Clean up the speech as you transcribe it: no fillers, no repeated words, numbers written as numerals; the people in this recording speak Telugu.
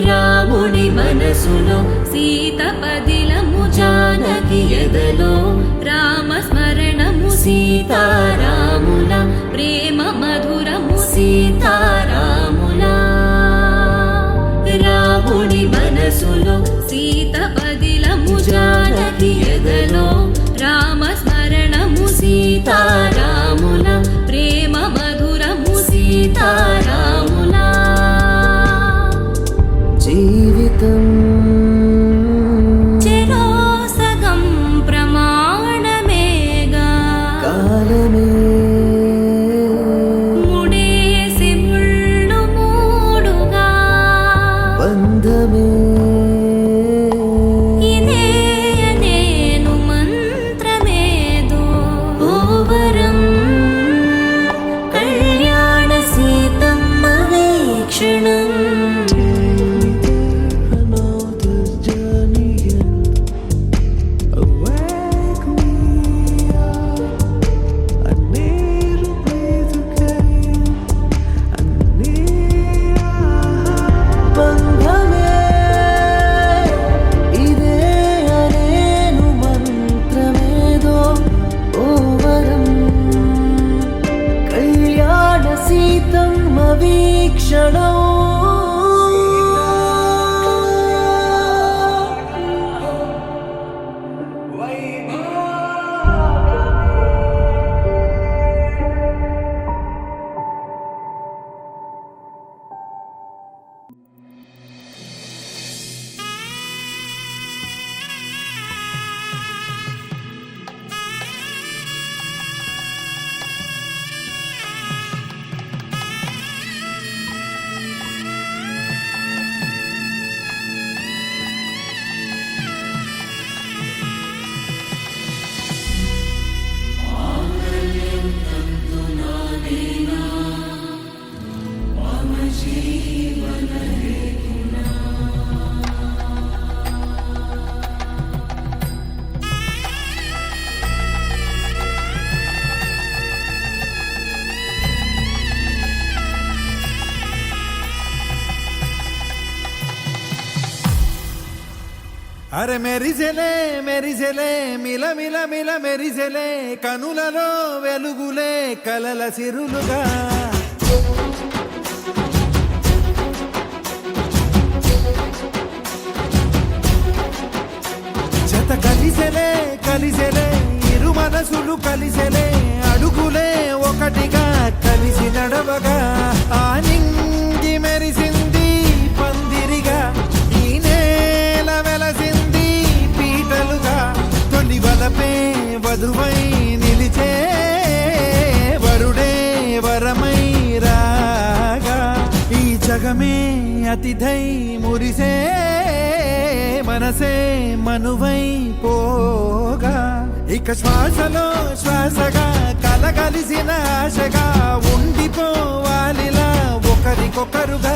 రాముని మనసులో సీత పదిలము జానకి ఎదలో రామస్మరణము సీతారాముల ప్రేమ మధురము సీతారాముల రాముని మనసులో సీత పదిలము జానకి ఎదలో రామస్మరణము సీతారాముల ప్రేమ మధురము సీతారాముల జీవితం చెరో సగం ప్రమాణమేగా కాలమే ముడేసి ముళ్ళు మూడుగా బంధమే ఇదే నేను మంత్రమేదో ఓవరం కళ్యాణ సీతమ్మ వీక్షణం అరే మెరిసెలే మెరిసెలే మిల మిల మిల మెరిసెలే కనులలో వెలుగులే కలల సిరులుగా జత కలిసెలే కలిసెలే ఇరు మనసులు కలిసెలే అడుగులే ఒకటిగా కలిసి నడవగా ఆ నింగి మెరిసింది పందిరిగా ఈ నేల వెలసింది పీటలుగా తొలి వలపే వధువై నిలిచే వరుడే వరమై రాగా ఈ జగమే అతిథై మురిసే మనసే మనువై పోగా ఇక శ్వాసలో శ్వాసగా కలగలిసిన ఆశగా ఉండిపోవాలిలా ఒకరికొకరుగా